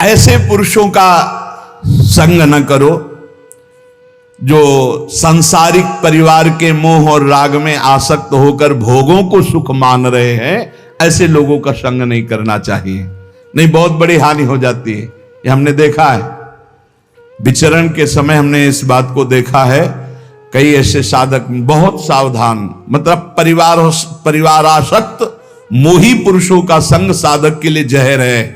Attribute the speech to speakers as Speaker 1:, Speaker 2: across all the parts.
Speaker 1: ऐसे पुरुषों का संग न करो जो सांसारिक परिवार के मोह और राग में आसक्त होकर भोगों को सुख मान रहे हैं। ऐसे लोगों का संग नहीं करना चाहिए, नहीं बहुत बड़ी हानि हो जाती है। ये हमने देखा है, विचरण के समय हमने इस बात को देखा है। कई ऐसे साधक बहुत सावधान, मतलब परिवारासक्त मोही पुरुषों का संग साधक के लिए जहर है।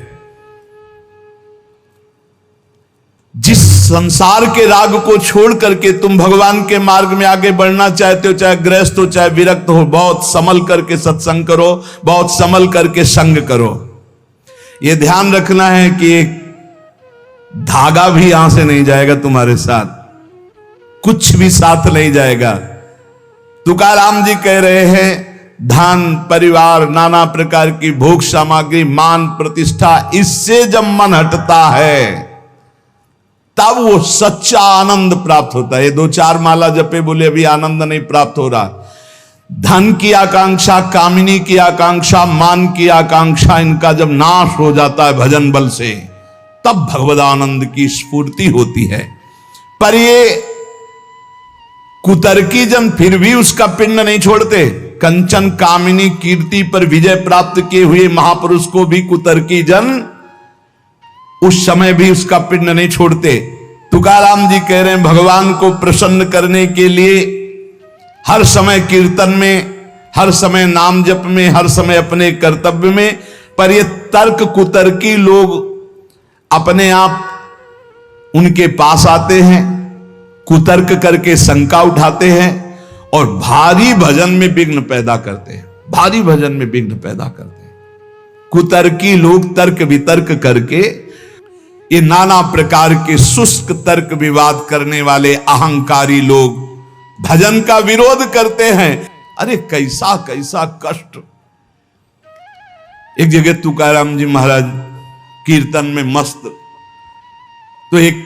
Speaker 1: जिस संसार के राग को छोड़ करके तुम भगवान के मार्ग में आगे बढ़ना चाहते हो, चाहे गृहस्थ हो चाहे विरक्त हो, बहुत संभल करके सत्संग करो, बहुत संभल करके संग करो। यह ध्यान रखना है कि एक धागा भी यहां से नहीं जाएगा तुम्हारे साथ, कुछ भी साथ नहीं जाएगा। तुकाराम जी कह रहे हैं धन परिवार नाना प्रकार की भोग सामग्री मान प्रतिष्ठा, इससे जब मन हटता है तब वो सच्चा आनंद प्राप्त होता है। ये 2-4 माला जपे बोले अभी आनंद नहीं प्राप्त हो रहा। धन की आकांक्षा, कामिनी की आकांक्षा, मान की आकांक्षा, इनका जब नाश हो जाता है भजन बल से, तब भगवदानंद की स्फूर्ति होती है। पर ये कुतर्की जन फिर भी उसका पिंड नहीं छोड़ते। कंचन कामिनी कीर्ति पर विजय प्राप्त किए हुए महापुरुष को भी कुतर्की जन उस समय भी उसका पिंड नहीं छोड़ते। तुकाराम जी कह रहे हैं भगवान को प्रसन्न करने के लिए हर समय कीर्तन में, हर समय नाम जप में, हर समय अपने कर्तव्य में। पर ये तर्क कुतर्की लोग अपने आप उनके पास आते हैं, कुतर्क करके शंका उठाते हैं और भारी भजन में विघ्न पैदा करते हैं, भारी भजन में विघ्न पैदा करते हैं। कुतर्की लोग तर्क वितर्क करके ये नाना प्रकार के शुष्क तर्क विवाद करने वाले अहंकारी लोग भजन का विरोध करते हैं। अरे कैसा कैसा कष्ट। एक जगह तुकाराम जी महाराज कीर्तन में मस्त, तो एक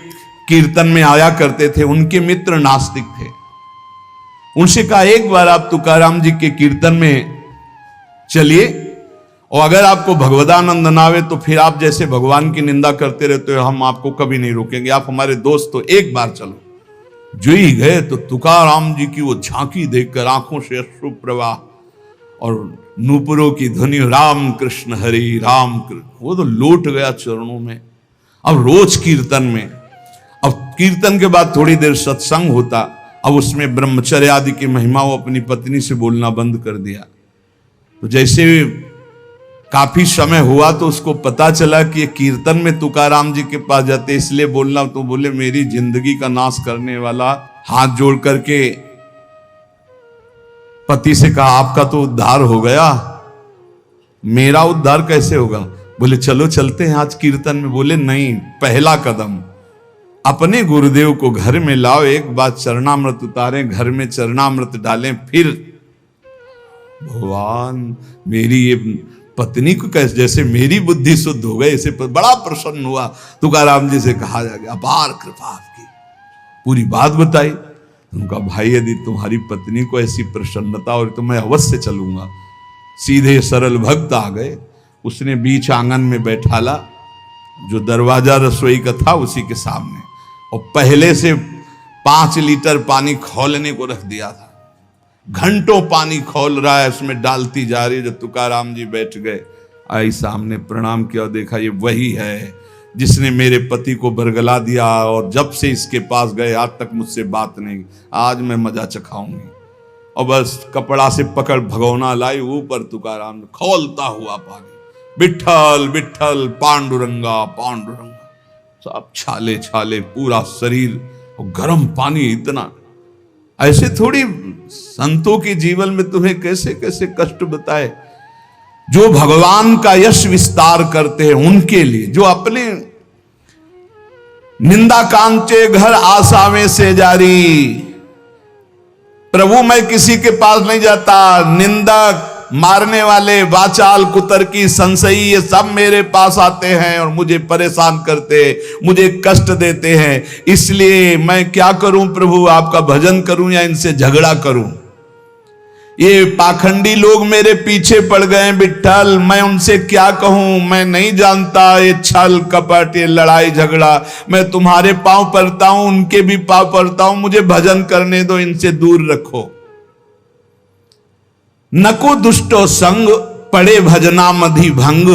Speaker 1: कीर्तन में आया करते थे, उनके मित्र नास्तिक थे। उनसे कहा एक बार आप तुकाराम जी के कीर्तन में चलिए और अगर आपको भगवदानंद ना आवे तो फिर आप जैसे भगवान की निंदा करते रहते हो, हम आपको कभी नहीं रोकेंगे, आप हमारे दोस्त हो, एक बार चलो। जो ही गए तो तुकाराम जी की वो झांकी देखकर आंखों से अश्रु प्रवाह और नूपुरों की ध्वनि राम कृष्ण हरि राम कृष्ण, वो तो लौट गया चरणों में। अब रोज कीर्तन में, अब कीर्तन के बाद थोड़ी देर सत्संग होता, अब उसमें ब्रह्मचर्य आदि की महिमा वो अपनी पत्नी से बोलना बंद कर दिया। तो जैसे काफी समय हुआ तो उसको पता चला कि ये कीर्तन में तुकाराम जी के पास जाते इसलिए बोलना, तो बोले मेरी जिंदगी का नाश करने वाला, हाथ जोड़ करके पति से कहा आपका तो उद्धार हो गया, मेरा उद्धार कैसे होगा? बोले चलो चलते हैं आज कीर्तन में। बोले नहीं, पहला कदम अपने गुरुदेव को घर में लाओ, एक बार चरणामृत उतारें, घर में चरणामृत डालें, फिर भगवान मेरी ये पत्नी को कैसे, जैसे मेरी बुद्धि शुद्ध हो गई, इसे बड़ा प्रसन्न हुआ। तुकाराम जी से कहा जा गया अपार कृपा आपकी, पूरी बात बताई। उनका भाई यदि तुम्हारी पत्नी को ऐसी प्रसन्नता और तो मैं अवश्य चलूंगा। सीधे सरल भक्त आ गए, उसने बीच आंगन में बैठाला, जो दरवाजा रसोई का था उसी के सामने, और पहले से 5 लीटर पानी खौलने को रख दिया था। घंटों पानी खौल रहा है, उसमें डालती जा रही है। जब तुकाराम जी बैठ गए, आई सामने, प्रणाम किया और देखा ये वही है जिसने मेरे पति को बरगला दिया और जब से इसके पास गए आज तक मुझसे बात नहीं, आज मैं मजा चखाऊंगी। और बस कपड़ा से पकड़ भगोना लाई, ऊपर तुकाराम खौलता हुआ पानी, विठ्ठल विठ्ठल पांडुरंगा पांडुरंगा, सब छाले छाले पूरा शरीर, और गर्म पानी इतना। ऐसे थोड़ी संतों के जीवन में तुम्हें कैसे कैसे कष्ट बताए। जो भगवान का यश विस्तार करते हैं उनके लिए, जो अपने निंदा कांचे घर आसावे से जारी, प्रभु मैं किसी के पास नहीं जाता, निंदक मारने वाले वाचाल कुतर्की संशयी ये सब मेरे पास आते हैं और मुझे परेशान करते, मुझे कष्ट देते हैं। इसलिए मैं क्या करूं प्रभु, आपका भजन करूं या इनसे झगड़ा करूं? ये पाखंडी लोग मेरे पीछे पड़ गए विट्ठल, मैं उनसे क्या कहूं, मैं नहीं जानता ये छल कपट, ये लड़ाई झगड़ा। मैं तुम्हारे पांव पड़ता हूं, उनके भी पांव पड़ता हूं, मुझे भजन करने दो, इनसे दूर रखो। नको दुष्टो संग पड़े भजना मधि भंग,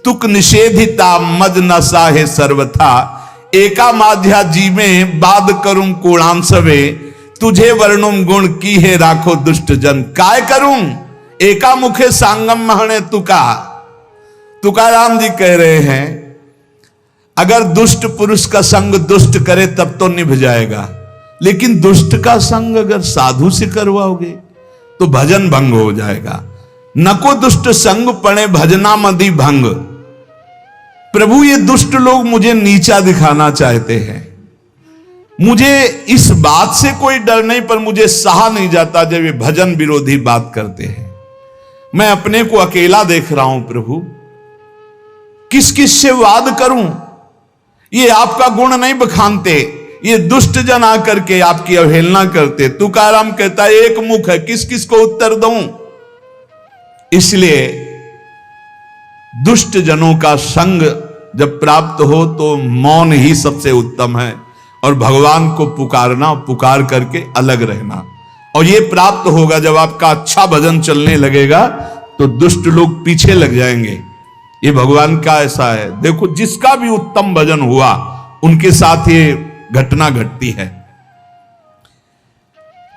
Speaker 1: तुक निषेधिता मद नशा है सर्वथा। एका माध्या जी में बाद करूं कोणांसवे, तुझे वर्णुम गुण की है राखो दुष्ट जन। काय करूं एका मुखे सांगम महणे तुका। तुकाराम जी कह रहे हैं अगर दुष्ट पुरुष का संग दुष्ट करे तब तो निभ जाएगा, लेकिन दुष्ट का संग अगर साधु से करवाओगे तो भजन भंग हो जाएगा। नको दुष्ट संग पड़े भजना मदि भंग। प्रभु ये दुष्ट लोग मुझे नीचा दिखाना चाहते हैं, मुझे इस बात से कोई डर नहीं, पर मुझे सहा नहीं जाता जब ये भजन विरोधी बात करते हैं। मैं अपने को अकेला देख रहा हूं प्रभु, किस किस से वाद करूं। ये आपका गुण नहीं बखानते, ये दुष्ट जन आकर के आपकी अवहेलना करते। तुकाराम कहता है एक मुख है, किस किस को उत्तर दूं। इसलिए दुष्ट जनों का संग जब प्राप्त हो तो मौन ही सबसे उत्तम है, और भगवान को पुकारना, पुकार करके अलग रहना। और ये प्राप्त होगा जब आपका अच्छा भजन चलने लगेगा तो दुष्ट लोग पीछे लग जाएंगे। ये भगवान का ऐसा है। देखो जिसका भी उत्तम भजन हुआ उनके साथ ये घटना घटती है।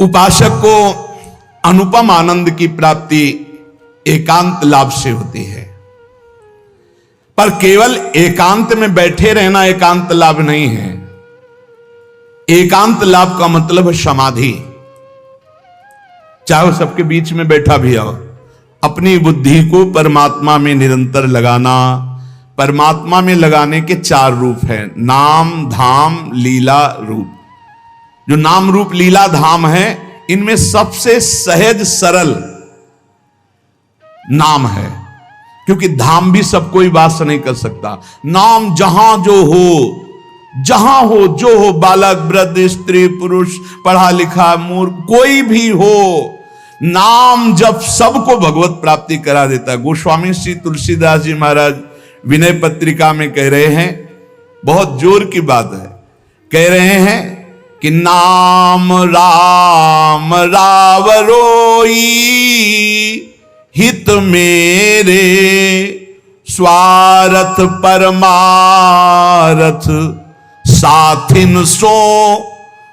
Speaker 1: उपासक को अनुपम आनंद की प्राप्ति एकांत लाभ से होती है, पर केवल एकांत में बैठे रहना एकांत लाभ नहीं है। एकांत लाभ का मतलब है समाधि। चाहे सबके बीच में बैठा भी हो, अपनी बुद्धि को परमात्मा में निरंतर लगाना। परमात्मा में लगाने के 4 रूप हैं, नाम धाम लीला रूप। जो नाम रूप लीला धाम है, इनमें सबसे सहज सरल नाम है, क्योंकि धाम भी सब कोई वास नहीं कर सकता। नाम जहां जो हो, जहां हो जो हो, बालक वृद्ध स्त्री पुरुष पढ़ा लिखा मूर्ख कोई भी हो, नाम जब सबको भगवत प्राप्ति करा देता है। गोस्वामी श्री तुलसीदास जी महाराज विनय पत्रिका में कह रहे हैं, बहुत जोर की बात है, कह रहे हैं कि नाम राम रावरोई हित मेरे, स्वार्थ परमारथ साथिन सो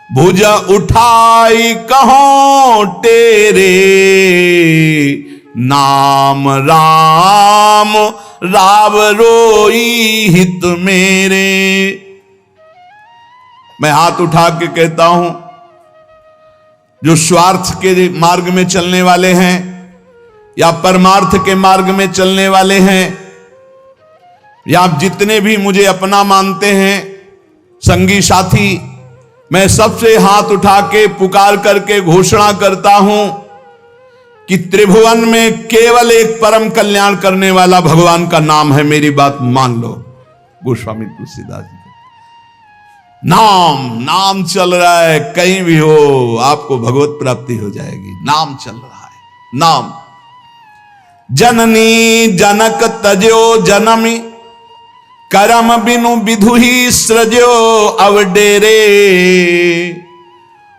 Speaker 1: भुज उठाई कहो तेरे। नाम राम राव रोई हित मेरे। मैं हाथ उठा के कहता हूं, जो स्वार्थ के मार्ग में चलने वाले हैं या परमार्थ के मार्ग में चलने वाले हैं, या आप जितने भी मुझे अपना मानते हैं संगी साथी, मैं सबसे हाथ उठा के पुकार करके घोषणा करता हूं कि त्रिभुवन में केवल एक परम कल्याण करने वाला भगवान का नाम है। मेरी बात मान लो। गोस्वामी तुलसीदास जी, नाम चल रहा है, कहीं भी हो आपको भगवत प्राप्ति हो जाएगी। नाम चल रहा है, नाम। जननी जनक तजो जनमी, करम बिनु विधु ही सृजो अवडेरे।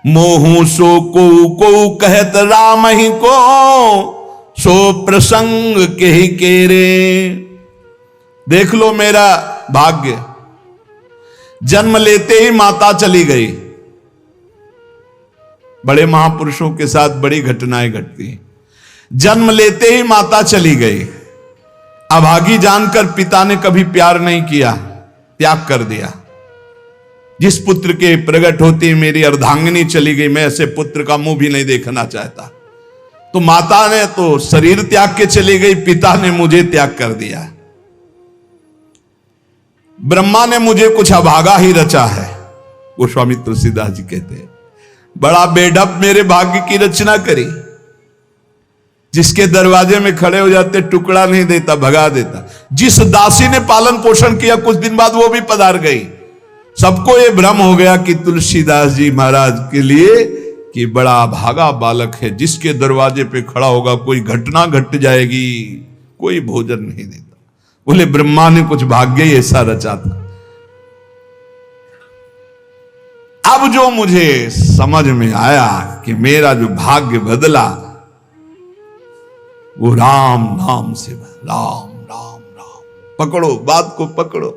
Speaker 1: मोहू सो को कहत राम ही को, सो प्रसंग के ही केरे। देख लो मेरा भाग्य, जन्म लेते ही माता चली गई। बड़े महापुरुषों के साथ बड़ी घटनाएं घटती हैं। जन्म लेते ही माता चली गई। अभागी जानकर पिता ने कभी प्यार नहीं किया, त्याग कर दिया। जिस पुत्र के प्रकट होती मेरी अर्धांगिनी चली गई, मैं ऐसे पुत्र का मुंह भी नहीं देखना चाहता। तो माता ने तो शरीर त्याग के चली गई, पिता ने मुझे त्याग कर दिया। ब्रह्मा ने मुझे कुछ अभागा ही रचा है, गोस्वामी तुलसीदास जी कहते हैं। बड़ा बेढप मेरे भाग्य की रचना करी। जिसके दरवाजे में खड़े हो जाते टुकड़ा नहीं देता, भगा देता। जिस दासी ने पालन पोषण किया, कुछ दिन बाद वो भी पधार गई। सबको ये भ्रम हो गया कि तुलसीदास जी महाराज के लिए कि बड़ा भागा बालक है, जिसके दरवाजे पे खड़ा होगा कोई घटना घट जाएगी, कोई भोजन नहीं देता। बोले ब्रह्मा ने कुछ भाग्य ही ऐसा रचा था। अब जो मुझे समझ में आया कि मेरा जो भाग्य बदला वो राम नाम से, राम राम राम, पकड़ो बात को पकड़ो।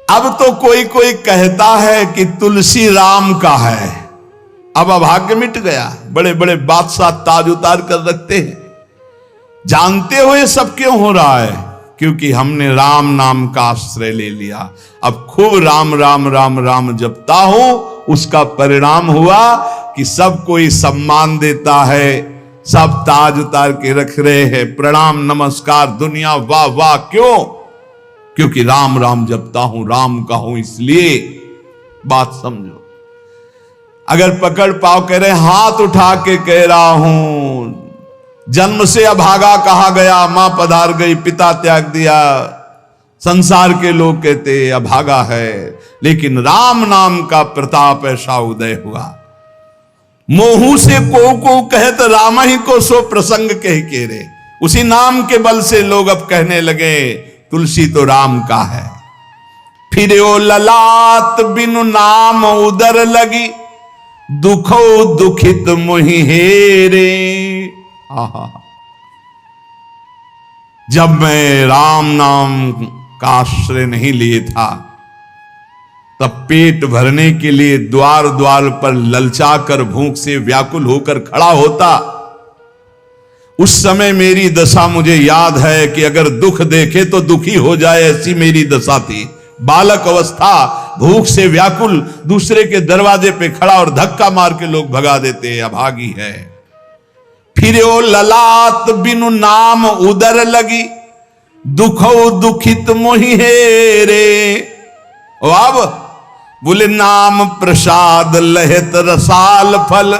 Speaker 1: अब तो कोई कोई कहता है कि तुलसी राम का है, अब अभाग्य मिट गया। बड़े बड़े बादशाह ताज उतार कर रखते हैं, जानते हुए सब क्यों हो रहा है? क्योंकि हमने राम नाम का आश्रय ले लिया। अब खूब राम राम राम राम जपता हूं, उसका परिणाम हुआ कि सब कोई सम्मान देता है, सब ताज उतार के रख रहे हैं, प्रणाम नमस्कार दुनिया वाह वाह। क्यों? क्योंकि राम राम जपता हूं, राम का हूं, इसलिए। बात समझो। अगर पकड़ पाओ कह रहे हाथ उठा के कह रहा हूं, जन्म से अभागा कहा गया, मां पधार गई, पिता त्याग दिया, संसार के लोग कहते अभागा है, लेकिन राम नाम का प्रताप ऐसा उदय हुआ। मोहू से को कहत राम ही को सो प्रसंग कह के रे, उसी नाम के बल से लोग अब कहने लगे तुलसी तो राम का है। फिर ओ ललाट बिनु नाम उदर लगी, दुखो दुखित मोहि हेरे। आहा, जब मैं राम नाम का आश्रय नहीं लिए था, तब पेट भरने के लिए द्वार द्वार पर ललचाकर भूख से व्याकुल होकर खड़ा होता। उस समय मेरी दशा मुझे याद है कि अगर दुख देखे तो दुखी हो जाए, ऐसी मेरी दशा थी। बालक अवस्था, भूख से व्याकुल, दूसरे के दरवाजे पे खड़ा और धक्का मार के लोग भगा देते, अभागी है। फिर ओ ललाट बिनु नाम उदर लगी, दुखो दुखित मोहि हेरे। अब बोले नाम प्रसाद लहत रसाल फल,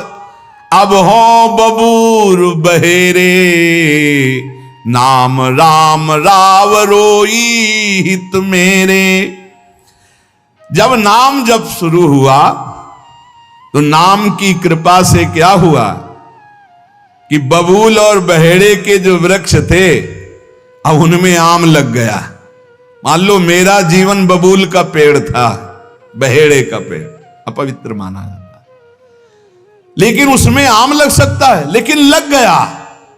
Speaker 1: अब हो बबूर बहेरे। नाम राम राव रोई हित मेरे। जब नाम जब शुरू हुआ तो नाम की कृपा से क्या हुआ कि बबूल और बहेड़े के जो वृक्ष थे, अब उनमें आम लग गया। मान लो मेरा जीवन बबूल का पेड़ था, बहेड़े का पेड़ अपवित्र माना जाता है, लेकिन उसमें आम लग सकता है, लेकिन लग गया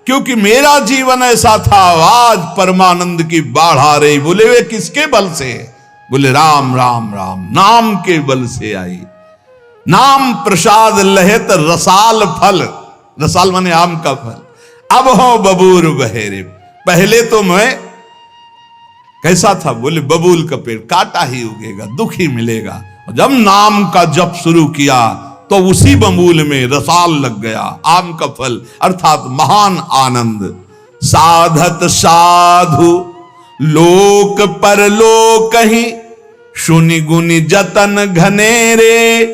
Speaker 1: क्योंकि मेरा जीवन ऐसा था। आज परमानंद की बाढ़ आ रही। बोले वे किसके बल से? बोले राम राम राम नाम के बल से आई। नाम प्रसाद लहत रसाल फल, रसाल माने आम का फल, अब हो बबूर बहेरे। पहले तो मैं कैसा था? बोले बबूल का पेड़, काटा ही उगेगा, दुख ही मिलेगा। जब नाम का जप शुरू किया तो उसी बबूल में रसाल लग गया, आम का फल, अर्थात महान आनंद। साधत साधु लोक परलोक ही, सुनि गुनि जतन घनेरे।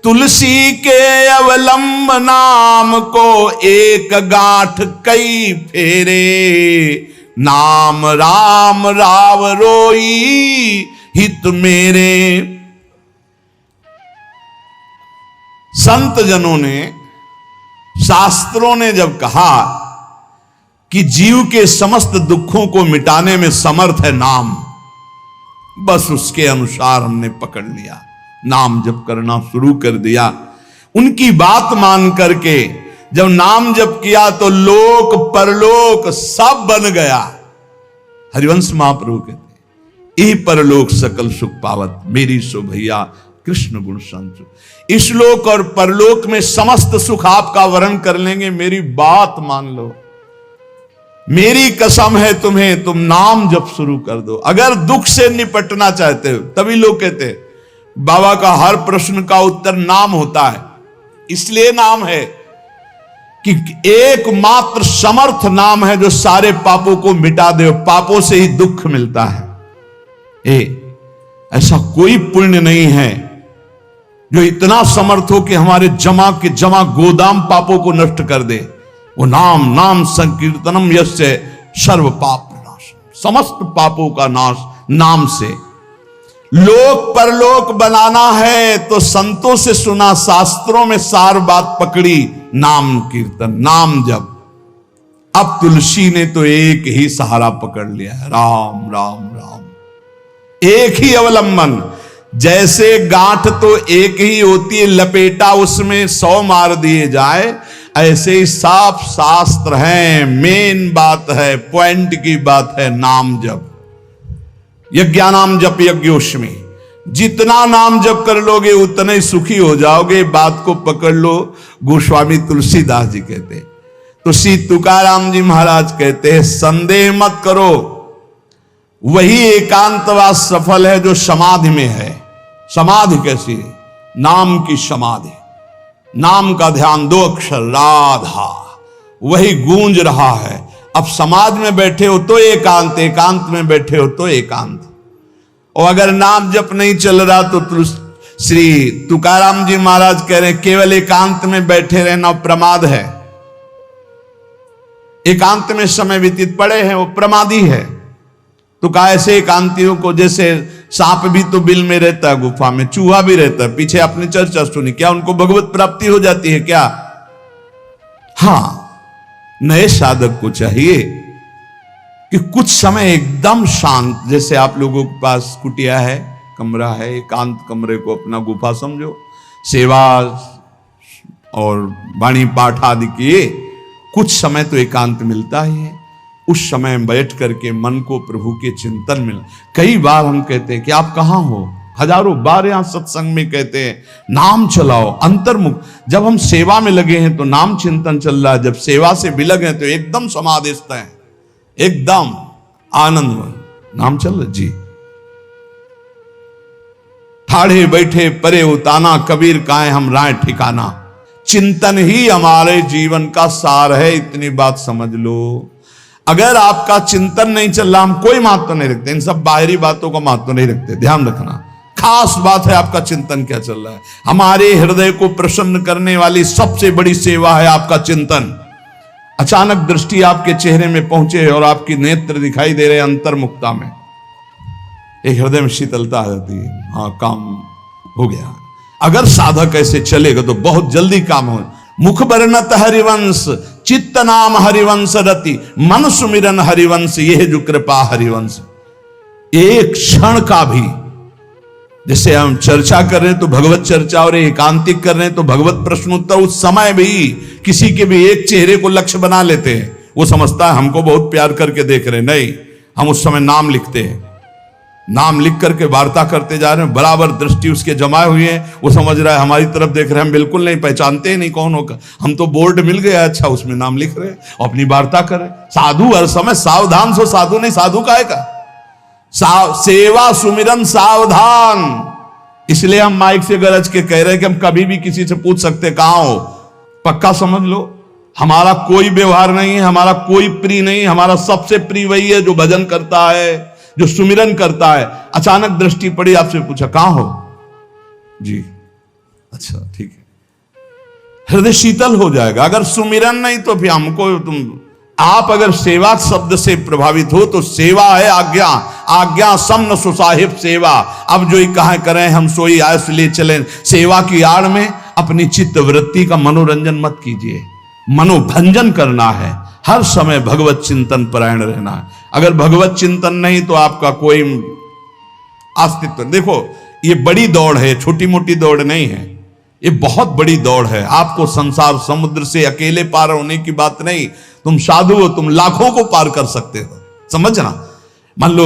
Speaker 1: तुलसी के अवलंब नाम को, एक गांठ कई फेरे। नाम राम राव रोई हित मेरे। संत जनों ने, शास्त्रों ने जब कहा कि जीव के समस्त दुखों को मिटाने में समर्थ है नाम, बस उसके अनुसार हमने पकड़ लिया, नाम जप करना शुरू कर दिया। उनकी बात मान करके जब नाम जप किया तो लोक परलोक सब बन गया। हरिवंश महाप्रभु कहते यही परलोक सकल सुख पावत, मेरी सो भैया कृष्ण गुण संत। इस लोक और परलोक में समस्त सुख आपका वर्ण कर लेंगे, मेरी बात मान लो, मेरी कसम है तुम्हें, तुम नाम जप शुरू कर दो। अगर दुख से निपटना चाहते हो, तभी लोग कहते हैं बाबा का हर प्रश्न का उत्तर नाम होता है। इसलिए नाम है कि एकमात्र समर्थ नाम है जो सारे पापों को मिटा दे। पापों से ही दुख मिलता है। ऐसा कोई पुण्य नहीं है जो इतना समर्थ हो कि हमारे जमा के जमा गोदाम पापों को नष्ट कर दे। वो नाम, नाम संकीर्तनम यस्य सर्व पाप नाश, समस्त पापों का नाश नाम से। लोक परलोक बनाना है तो संतों से सुना, शास्त्रों में सार बात पकड़ी, नाम कीर्तन नाम जप। अब तुलसी ने तो एक ही सहारा पकड़ लिया है, राम राम राम, एक ही अवलंबन। जैसे गांठ तो एक ही होती है, लपेटा उसमें 100 मार दिए जाए, ऐसे ही साफ शास्त्र हैं, मेन बात है, पॉइंट की बात है, नाम जप। यज्ञानाम जप यज्ञोष्मी, जितना नाम जप कर लोगे उतने ही सुखी हो जाओगे। बात को पकड़ लो। गोस्वामी तुलसीदास जी कहते हैं, तो श्री तुकाराम जी महाराज कहते हैं, संदेह मत करो, वही एकांतवास सफल है जो समाधि में है। समाधि कैसी है? नाम की समाधि, नाम का ध्यान, 2 अक्षर राधा, वही गूंज रहा है। अब समाधि में बैठे हो तो एकांत, एकांत में बैठे हो तो एकांत। और अगर नाम जप नहीं चल रहा तो श्री तुकाराम जी महाराज कह रहे हैं, केवल एकांत में बैठे रहना प्रमाद है। एकांत में समय व्यतीत पड़े हैं वो प्रमादी है। तो कहा ऐसे एकांतियों को, जैसे सांप भी तो बिल में रहता है, गुफा में चूहा भी रहता है, पीछे आपने चर्चा सुनी, क्या उनको भगवत प्राप्ति हो जाती है क्या? हाँ, नए साधक को चाहिए कि कुछ समय एकदम शांत, जैसे आप लोगों के पास कुटिया है, कमरा है, एकांत कमरे को अपना गुफा समझो, सेवा और वाणी पाठ आदि किए, कुछ समय तो एकांत मिलता ही है। उस समय बैठ करके मन को प्रभु के चिंतन में, कई बार हम कहते हैं कि आप कहां हो, हजारों बार यहां सत्संग में कहते हैं नाम चलाओ, अंतर्मुख। जब हम सेवा में लगे हैं तो नाम चिंतन चल रहा है, जब सेवा से विलग हैं तो एकदम समाधिस्थ हैं, एकदम आनंद, नाम चल रहा जी। ठाड़े बैठे परे उताना, कबीर काहे हम राय ठिकाना। चिंतन ही हमारे जीवन का सार है, इतनी बात समझ लो। अगर आपका चिंतन नहीं चल रहा, हम कोई महत्व नहीं रखते, इन सब बाहरी बातों का महत्व नहीं रखते, ध्यान रखना। खास बात है आपका चिंतन क्या चल रहा है। हमारे हृदय को प्रसन्न करने वाली सबसे बड़ी सेवा है आपका चिंतन। अचानक दृष्टि आपके चेहरे में पहुंचे और आपकी नेत्र दिखाई दे रहे अंतर्मुखता में, एक हृदय में शीतलता आ जाती है, हाँ काम हो गया। अगर साधक ऐसे चलेगा तो बहुत जल्दी काम हो। मुख बरनत हरिवंश, चित्त नाम हरिवंश रति, मन सुमिरन हरिवंश, यह जो कृपा हरिवंश। एक क्षण का भी, जैसे हम चर्चा कर रहे हैं तो भगवत चर्चा और एकांतिक कर रहे हैं तो भगवत प्रश्नोत्तर, उस समय भी किसी के भी एक चेहरे को लक्ष्य बना लेते हैं। वो समझता है हमको बहुत प्यार करके देख रहे हैं, नहीं, हम उस समय नाम लिखते हैं, नाम लिख करके वार्ता करते जा रहे हैं, बराबर दृष्टि उसके जमाए हुए हैं। वो समझ रहा है हमारी तरफ देख रहे हैं, हम बिल्कुल नहीं पहचानते ही नहीं कौन होगा, हम तो बोर्ड मिल गया, अच्छा उसमें नाम लिख रहे हैं, अपनी वार्ता कर रहे। साधु हर समय सावधान सो, साधु नहीं, साधु काहे का, सेवा सुमिरन सावधान। इसलिए हम माइक से गरज के कह रहे हैं कि हम कभी भी किसी से पूछ सकते कहां हो। पक्का समझ लो, हमारा कोई व्यवहार नहीं है, हमारा कोई प्रिय नहीं, हमारा सबसे प्रिय वही है जो भजन करता है, जो सुमिरन करता है। अचानक दृष्टि पड़ी, आपसे पूछा कहां हो जी, अच्छा ठीक है, हृदय शीतल हो जाएगा। अगर सुमिरन नहीं तो फिर हमको आप अगर सेवा शब्द से प्रभावित हो तो सेवा है आज्ञा, आज्ञा समन सुसाहिब सेवा। अब जो ही कहा करें हम सोई आयस ले चलें, सेवा की आड़ में अपनी चित्त वृत्ति का मनोरंजन मत कीजिए, मनोभंजन करना है, हर समय भगवत चिंतन परायण रहना है। अगर भगवत चिंतन नहीं तो आपका कोई अस्तित्व, देखो ये बड़ी दौड़ है, छोटी मोटी दौड़ नहीं है, ये बहुत बड़ी दौड़ है। आपको संसार समुद्र से अकेले पार होने की बात नहीं, तुम साधु हो, तुम लाखों को पार कर सकते हो, समझना। मान लो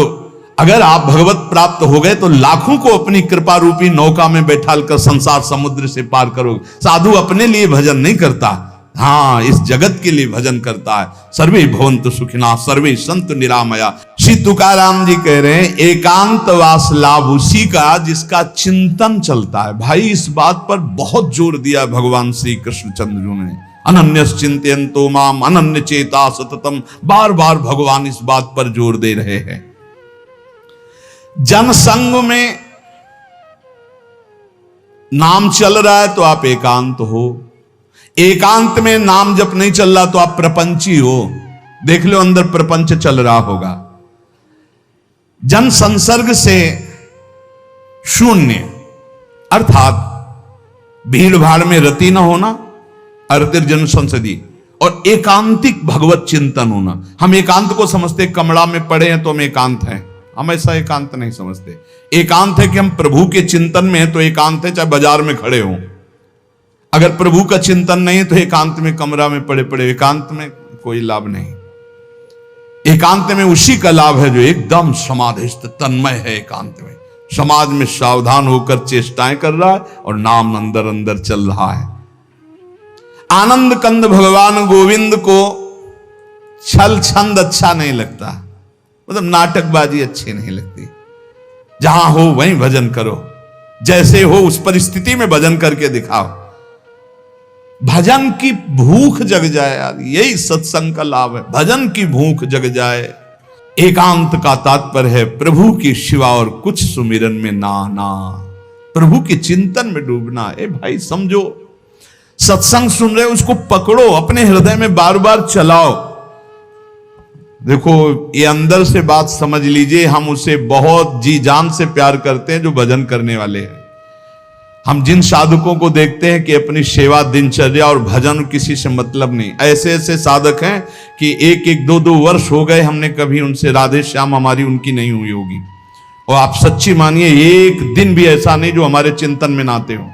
Speaker 1: अगर आप भगवत प्राप्त हो गए तो लाखों को अपनी कृपा रूपी नौका में बैठाल कर संसार समुद्र से पार करोगे। साधु अपने लिए भजन नहीं करता, हाँ इस जगत के लिए भजन करता है। सर्वे भवन्तु सुखिनः सर्वे सन्तु निरामया। श्री तुकाराम जी कह रहे हैं एकांतवास लाभ उसी का जिसका चिंतन चलता है। भाई इस बात पर बहुत जोर दिया भगवान श्री कृष्णचंद्र जी ने, अनन्य चिंतयन्तो माम अनन्य चेता सततम, बार बार भगवान इस बात पर जोर दे रहे हैं। जनसंग में नाम चल रहा है तो आप एकांत हो, एकांत में नाम जब नहीं चल रहा तो आप प्रपंची हो। देख लो अंदर प्रपंच चल रहा होगा। जन संसर्ग से शून्य अर्थात भीड़ भाड़ में रति न होना, अर्तिर्जन संसदी, और एकांतिक भगवत चिंतन होना। हम एकांत को समझते कमरा में पड़े हैं तो हम एकांत हैं, हम ऐसा एकांत नहीं समझते। एकांत है कि हम प्रभु के चिंतन में हैं तो एकांत है, चाहे बाजार में खड़े हों। अगर प्रभु का चिंतन नहीं तो एकांत में कमरा में पड़े पड़े एकांत में कोई लाभ नहीं। एकांत में उसी का लाभ है जो एकदम समाधिस्थ तन्मय है, एकांत में समाज में सावधान होकर चेष्टाएं कर रहा है और नाम अंदर अंदर चल रहा है। आनंद कंद भगवान गोविंद को छल छंद अच्छा नहीं लगता, मतलब नाटकबाजी अच्छी नहीं लगती। जहां हो वहीं भजन करो, जैसे हो उस परिस्थिति में भजन करके दिखाओ। भजन की भूख जग जाए यार, यही सत्संग का लाभ है, भजन की भूख जग जाए। एकांत का तात्पर्य है प्रभु की शिवा और कुछ सुमिरन में ना, प्रभु के चिंतन में डूबना। ए भाई समझो, सत्संग सुन रहे हो उसको पकड़ो, अपने हृदय में बार बार चलाओ। देखो ये अंदर से बात समझ लीजिए, हम उसे बहुत जी जान से प्यार करते हैं जो भजन करने वाले हैं। हम जिन साधकों को देखते हैं कि अपनी सेवा दिनचर्या और भजन किसी से मतलब नहीं, ऐसे ऐसे साधक हैं कि एक एक दो दो वर्ष हो गए हमने कभी उनसे राधे श्याम हमारी उनकी नहीं हुई होगी। और आप सच्ची मानिए एक दिन भी ऐसा नहीं जो हमारे चिंतन में ना आते हो,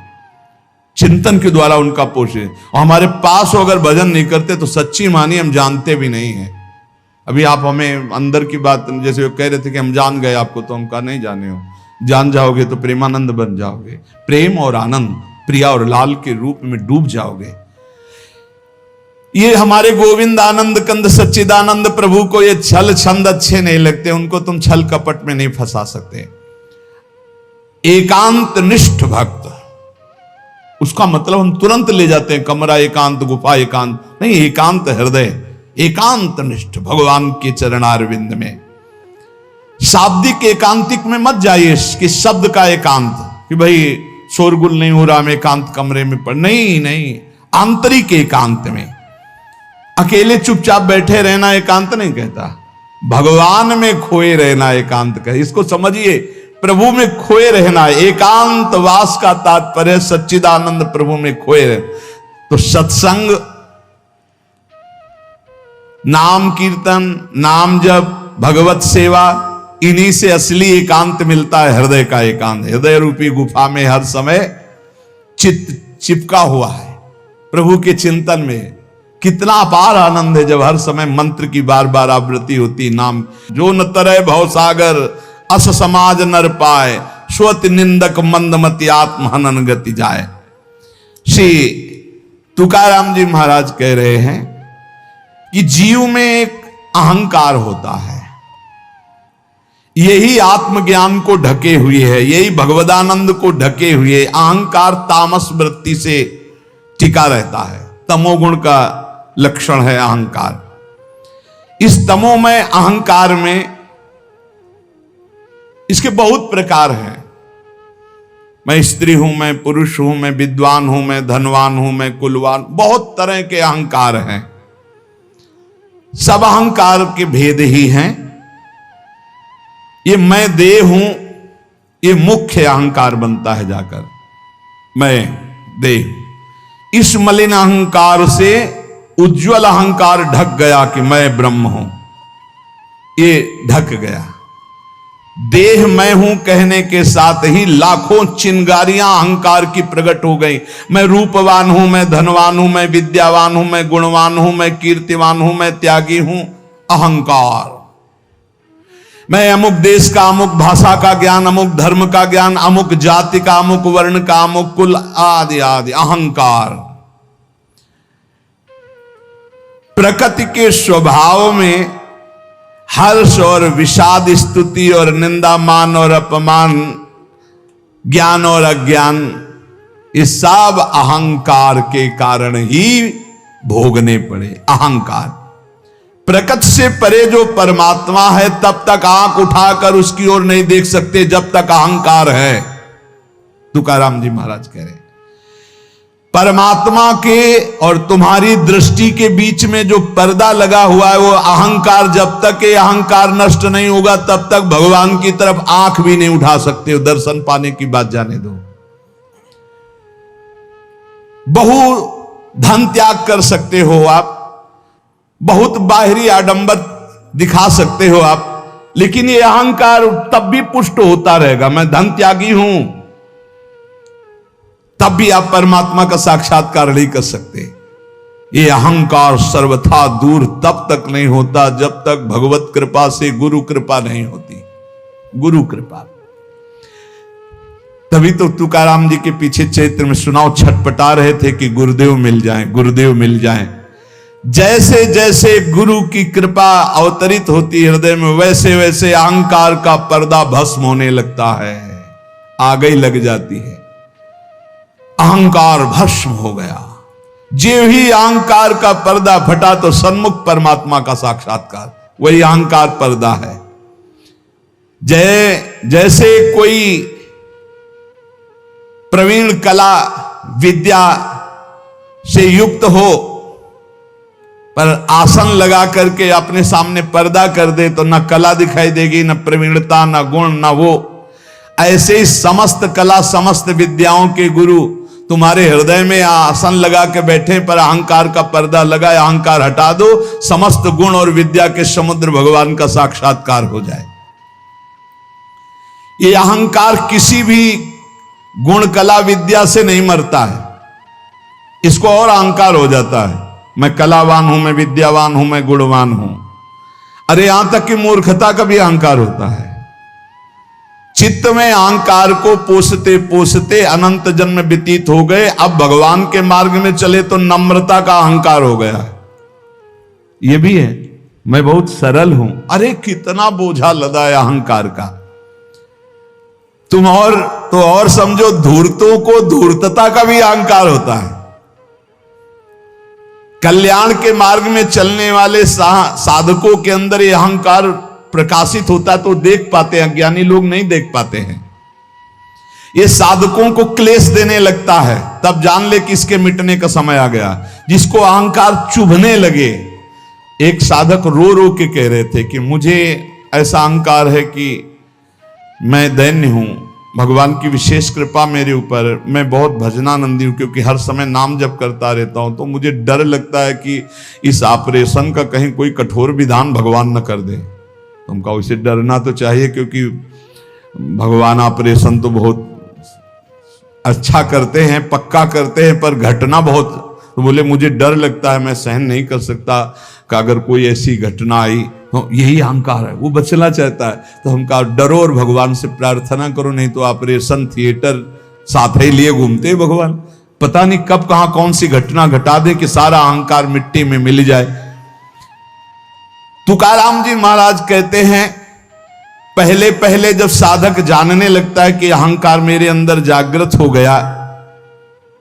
Speaker 1: चिंतन के द्वारा उनका पोषे। और हमारे पास हो अगर भजन नहीं करते तो सच्ची मानिए हम जानते भी नहीं है। अभी आप हमें अंदर की बात, जैसे वो कह रहे थे कि हम जान गए आपको, तो हम कहा नहीं जाने हो, जान जाओगे तो प्रेमानंद बन जाओगे, प्रेम और आनंद प्रिया और लाल के रूप में डूब जाओगे। ये हमारे गोविंद आनंद कंद सच्चिदानंद प्रभु को ये छल छंद अच्छे नहीं लगते, उनको तुम छल कपट में नहीं फंसा सकते। एकांत निष्ठ भक्त, उसका मतलब हम तुरंत ले जाते हैं कमरा एकांत, गुफा एकांत नहीं, एकांत हृदय, एकांत निष्ठ भगवान के चरणारविंद में। शाब्दिक एकांतिक में मत जाइए कि शब्द का एकांत, कि भाई शोरगुल नहीं हो रहा, मैं एकांत कमरे में पढ़, नहीं, आंतरिक एकांत में अकेले चुपचाप बैठे रहना एकांत नहीं कहता, भगवान में खोए रहना एकांत कहता। इसको समझिए, प्रभु में खोए रहना, एकांत वास का तात्पर्य सच्चिदानंद प्रभु में खोए रहे। तो सत्संग, नाम कीर्तन, नाम जप, भगवत सेवा, इन्हीं से असली एकांत मिलता है, हृदय का एकांत। हृदय रूपी गुफा में हर समय चित्त चिपका हुआ है प्रभु के चिंतन में। कितना अपार आनंद है जब हर समय मंत्र की बार बार आवृत्ति होती, नाम। जो न तरय भव सागर अस समाज नर पाए, स्वत निंदक मंदमति आत्म हनन गति जाए। श्री तुकाराम जी महाराज कह रहे हैं कि जीव में एक अहंकार होता है, यही आत्मज्ञान को ढके हुए है, यही भगवदानंद को ढके हुए। अहंकार तामस वृत्ति से टिका रहता है, तमोगुण का लक्षण है अहंकार। इस तमोमय अहंकार में इसके बहुत प्रकार हैं। मैं स्त्री हूं, मैं पुरुष हूं, मैं विद्वान हूं, मैं धनवान हूं, मैं कुलवान, बहुत तरह के अहंकार हैं। सब अहंकार के भेद ही हैं। ये मैं देह हूं, ये मुख्य अहंकार बनता है जाकर, मैं देह। इस मलिन अहंकार से उज्जवल अहंकार ढक गया कि मैं ब्रह्म हूं, ये ढक गया। देह मैं हूं कहने के साथ ही लाखों चिंगारियां अहंकार की प्रकट हो गई। मैं रूपवान हूं, मैं धनवान हूं, मैं विद्यावान हूं, मैं गुणवान हूं, मैं कीर्तिवान हूं, मैं त्यागी हूं, अहंकार। मैं अमुक देश का, अमुक भाषा का ज्ञान, अमुक धर्म का ज्ञान, अमुक जाति का, अमुक वर्ण का, अमुक कुल आदि आदि, अहंकार। प्रकृति के स्वभाव में हर्ष और विषाद, स्तुति और निंदा, मान और अपमान, ज्ञान और अज्ञान, ये सब अहंकार के कारण ही भोगने पड़े। अहंकार। प्रकृति से परे जो परमात्मा है तब तक आंख उठाकर उसकी ओर नहीं देख सकते जब तक अहंकार है, तुकाराम जी महाराज कह रहे हैं। परमात्मा के और तुम्हारी दृष्टि के बीच में जो पर्दा लगा हुआ है वो अहंकार, जब तक ये अहंकार नष्ट नहीं होगा तब तक भगवान की तरफ आंख भी नहीं उठा सकते हो। दर्शन पाने की बात जाने दो। बहु धन त्याग कर सकते हो आप, बहुत बाहरी आडंबर दिखा सकते हो आप, लेकिन ये अहंकार तब भी पुष्ट होता रहेगा। मैं धन त्यागी हूं, तब भी आप परमात्मा का साक्षात्कार नहीं कर सकते। ये अहंकार सर्वथा दूर तब तक नहीं होता जब तक भगवत कृपा से गुरु कृपा नहीं होती। गुरु कृपा, तभी तो तुकाराम जी के पीछे चैत्र में सुनाओ छटपटा रहे थे कि गुरुदेव मिल जाएं, गुरुदेव मिल जाएं। जैसे जैसे गुरु की कृपा अवतरित होती हृदय में, वैसे वैसे अहंकार का पर्दा भस्म होने लगता है, आग ही लग जाती है। अहंकार भस्म हो गया। जो ही अहंकार का पर्दा फटा तो सन्मुख परमात्मा का साक्षात्कार, वही अहंकार पर्दा है। जैसे कोई प्रवीण कला विद्या से युक्त हो पर आसन लगा करके अपने सामने पर्दा कर दे तो न कला दिखाई देगी, न प्रवीणता, न गुण, न वो। ऐसे ही समस्त कला समस्त विद्याओं के गुरु तुम्हारे हृदय में आसन लगा के बैठे पर अहंकार का पर्दा लगा, अहंकार हटा दो, समस्त गुण और विद्या के समुद्र भगवान का साक्षात्कार हो जाए। ये अहंकार किसी भी गुण कला विद्या से नहीं मरता है, इसको और अहंकार हो जाता है। मैं कलावान हूं, मैं विद्यावान हूं, मैं गुणवान हूं। अरे यहां तक कि मूर्खता का भी अहंकार होता है। चित्त में अहंकार को पोसते पोसते अनंत जन्म व्यतीत हो गए, अब भगवान के मार्ग में चले तो नम्रता का अहंकार हो गया है। यह भी है, मैं बहुत सरल हूं। अरे कितना बोझा लदा है अहंकार का। तुम और समझो, धूर्तों को धूर्तता का भी अहंकार होता है। कल्याण के मार्ग में चलने वाले साधकों के अंदर यह अहंकार प्रकाशित होता है तो देख पाते हैं, ज्ञानी लोग नहीं देख पाते हैं। ये साधकों को क्लेश देने लगता है, तब जान ले कि इसके मिटने का समय आ गया। जिसको अहंकार चुभने लगे, एक साधक रो रो के कह रहे थे कि मुझे ऐसा अहंकार है कि मैं दैन्य हूं, भगवान की विशेष कृपा मेरे ऊपर, मैं बहुत भजनानंदी हूं क्योंकि हर समय नाम जप करता रहता हूं, तो मुझे डर लगता है कि इस ऑपरेशन का कहीं कोई कठोर विधान भगवान न कर दे। तुमका उसे डरना तो चाहिए क्योंकि भगवान ऑपरेशन तो बहुत अच्छा करते हैं, पक्का करते हैं, पर घटना बहुत। तो बोले मुझे डर लगता है, मैं सहन नहीं कर सकता कि अगर कोई ऐसी घटना आई तो यही अहंकार है, वो बचना चाहता है। तो हम कहा डरो और भगवान से प्रार्थना करो, नहीं तो ऑपरेशन थिएटर साथ ही लिए घूमते भगवान, पता नहीं कब कहां कौन सी घटना घटा दे कि सारा अहंकार मिट्टी में मिल जाए। तुकाराम जी महाराज कहते हैं, पहले पहले जब साधक जानने लगता है कि अहंकार मेरे अंदर जागृत हो गया,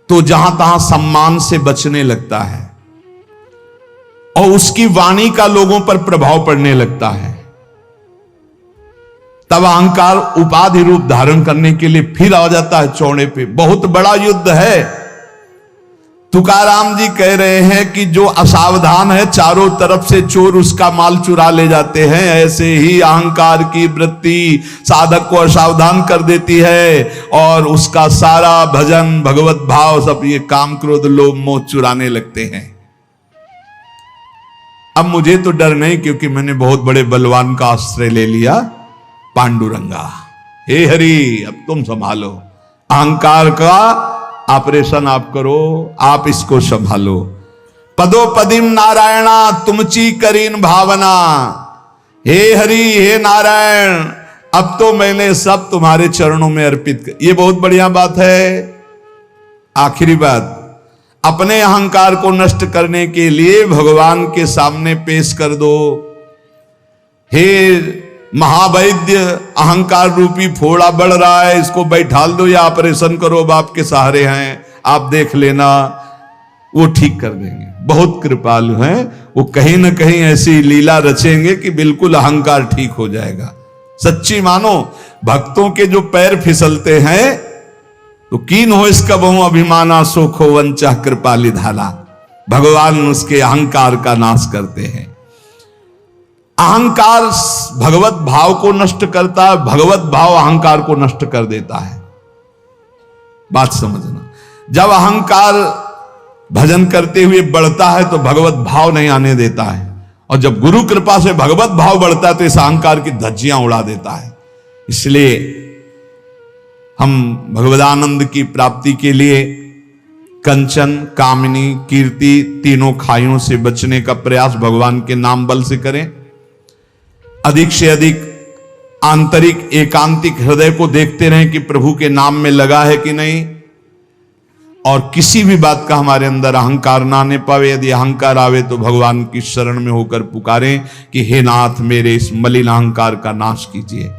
Speaker 1: तो जहां तहां सम्मान से बचने लगता है और उसकी वाणी का लोगों पर प्रभाव पड़ने लगता है। तब अहंकार उपाधि रूप धारण करने के लिए फिर आ जाता है चौड़े पे। बहुत बड़ा युद्ध है। तुकाराम जी कह रहे हैं कि जो असावधान है चारों तरफ से चोर उसका माल चुरा ले जाते हैं। ऐसे ही अहंकार की वृत्ति साधक को असावधान कर देती है और उसका सारा भजन भगवत भाव सब ये काम क्रोध लोभ मोह चुराने लगते हैं। अब मुझे तो डर नहीं क्योंकि मैंने बहुत बड़े बलवान का आश्रय ले लिया, पांडुरंगा। हे हरि, अब तुम संभालो अहंकार का ऑपरेशन, आप करो, आप इसको संभालो। पदो पदिम नारायणा तुमची करीन भावना। हे हरि, हे नारायण, अब तो मैंने सब तुम्हारे चरणों में अर्पित कर। ये बहुत बढ़िया बात है। आखिरी बात, अपने अहंकार को नष्ट करने के लिए भगवान के सामने पेश कर दो। हे महावैद्य, अहंकार रूपी फोड़ा बढ़ रहा है, इसको बैठाल दो या ऑपरेशन करो, अब आपके सहारे हैं, आप देख लेना, वो ठीक कर देंगे। बहुत कृपालु हैं वो, कहीं ना कहीं ऐसी लीला रचेंगे कि बिल्कुल अहंकार ठीक हो जाएगा। सच्ची मानो, भक्तों के जो पैर फिसलते हैं तो कीन हो इसका बहु अभिमाना सोखो वंचा कृपाली धाला। भगवान उसके अहंकार का नाश करते हैं। अहंकार भगवत भाव को नष्ट करता है, भगवत भाव अहंकार को नष्ट कर देता है। बात समझना, जब अहंकार भजन करते हुए बढ़ता है तो भगवत भाव नहीं आने देता है, और जब गुरु कृपा से भगवत भाव बढ़ता है तो इस अहंकार की धज्जियां उड़ा देता है। इसलिए हम भगवदानंद की प्राप्ति के लिए कंचन, कामिनी, कीर्ति तीनों खाइयों से बचने का प्रयास भगवान के नाम बल से करें। अधिक से अधिक आंतरिक एकांतिक हृदय को देखते रहें कि प्रभु के नाम में लगा है कि नहीं, और किसी भी बात का हमारे अंदर अहंकार ना आने पावे। यदि अहंकार आवे तो भगवान की शरण में होकर पुकारें कि हे नाथ मेरे इस मलिन अहंकार का नाश कीजिए।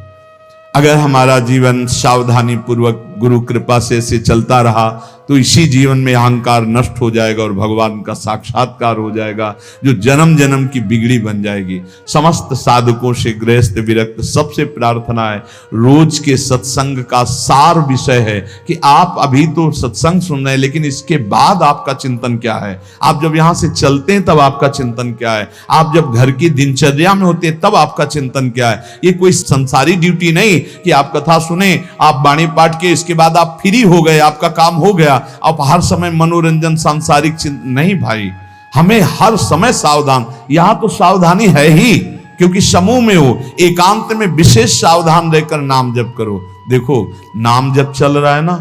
Speaker 1: अगर हमारा जीवन सावधानी पूर्वक गुरु कृपा से चलता रहा तो इसी जीवन में अहंकार नष्ट हो जाएगा और भगवान का साक्षात्कार हो जाएगा, जो जन्म जन्म की बिगड़ी बन जाएगी। समस्त साधकों से गृहस्थ विरक्त सबसे प्रार्थना है, रोज के सत्संग का सार विषय है कि आप अभी तो सत्संग सुन रहे हैं, लेकिन इसके बाद आपका चिंतन क्या है। आप जब यहां से चलते हैं तब आपका चिंतन क्या है, आप जब घर की दिनचर्या में होते हैं तब आपका चिंतन क्या है। ये कोई संसारी ड्यूटी नहीं कि आप कथा सुने, आप बाणी पाठ के, इसके बाद आप फ्री हो गए, आपका काम हो गया, आप हर समय मनोरंजन सांसारिक चिंतन नहीं भाई। हमें हर समय सावधान, यहां तो सावधानी है ही क्योंकि समूह में हो, एकांत में विशेष सावधान रहकर नाम जप करो। देखो नाम जप चल रहा है ना,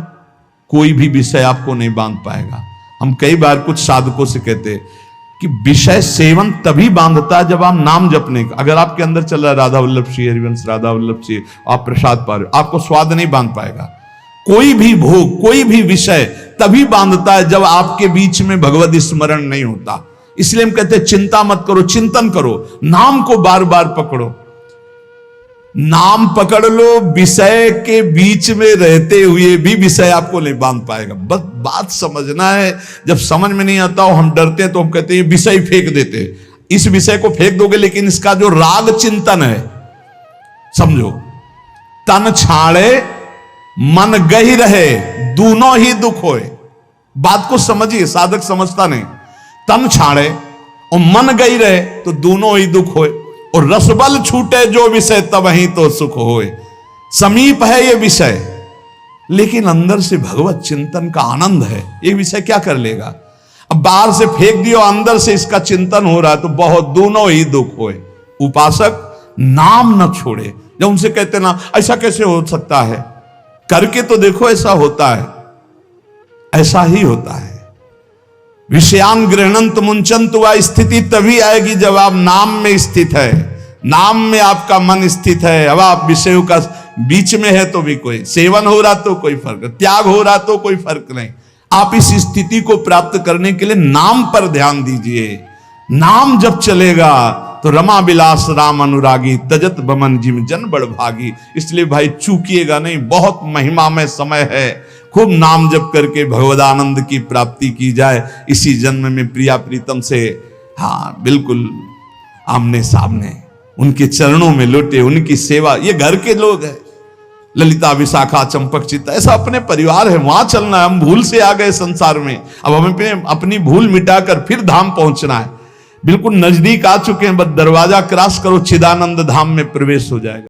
Speaker 1: कोई भी विषय आपको नहीं बांध पाएगा। हम कई बार कुछ साधकों से कहते हैं कि विषय सेवन तभी बांधता है जब आप नाम जपने का, अगर आपके अंदर चल रहा है राधा वल्लभ श्री हरिवंश राधा वल्लभ श्री, आप प्रसाद पा रहे हो, आपको स्वाद नहीं बांध पाएगा। कोई भी भोग, कोई भी विषय तभी बांधता है जब आपके बीच में भगवत स्मरण नहीं होता। इसलिए हम कहते हैं चिंता मत करो, चिंतन करो, नाम को बार बार पकड़ो। नाम पकड़ लो, विषय के बीच में रहते हुए भी विषय आपको नहीं बांध पाएगा। बस बात समझना है। जब समझ में नहीं आता हो, हम डरते हैं तो हम कहते हैं विषय फेंक देते हैं। इस विषय को फेंक दोगे, लेकिन इसका जो राग चिंतन है, समझो, तन छाड़े मन गही रहे दोनों ही दुख होए। बात को समझिए, साधक समझता नहीं। तन छाड़े और मन गई रहे तो दोनों ही दुख होए, और रसबल छूटे जो विषय तब ही तो सुख होए। समीप है ये विषय, लेकिन अंदर से भगवत चिंतन का आनंद है। ये विषय क्या कर लेगा? अब बाहर से फेंक दियो, अंदर से इसका चिंतन हो रहा है तो बहुत दोनों ही दुख होए। उपासक नाम न छोड़े। जब उनसे कहते ना ऐसा कैसे हो सकता है, करके तो देखो ऐसा होता है, ऐसा ही होता है। विषयान गृहणंत मुंचंत, वह स्थिति तभी आएगी जब आप नाम में स्थित है, नाम में आपका मन स्थित है। अब आप विषयों का बीच में है तो भी कोई सेवन हो रहा तो कोई फर्क, त्याग हो रहा तो कोई फर्क नहीं। आप इस स्थिति को प्राप्त करने के लिए नाम पर ध्यान दीजिए। नाम जब चलेगा तो रमा बिलास राम अनुरागी, तजत बमन जिम जन बड़ भागी। इसलिए भाई चूकिएगा नहीं, बहुत महिमामय समय है। खूब नाम जप करके भगवदानंद की प्राप्ति की जाए। इसी जन्म में प्रिया प्रीतम से, हाँ बिल्कुल आमने सामने उनके चरणों में लौटे, उनकी सेवा। ये घर के लोग हैं, ललिता विशाखा चंपक चित्ता, ऐसा अपने परिवार है, वहां चलना है। हम भूल से आ गए संसार में, अब हमें अपनी भूल मिटाकर फिर धाम पहुंचना है। बिल्कुल नजदीक आ चुके हैं, बस दरवाजा क्रॉस करो, चिदानंद धाम में प्रवेश हो जाएगा।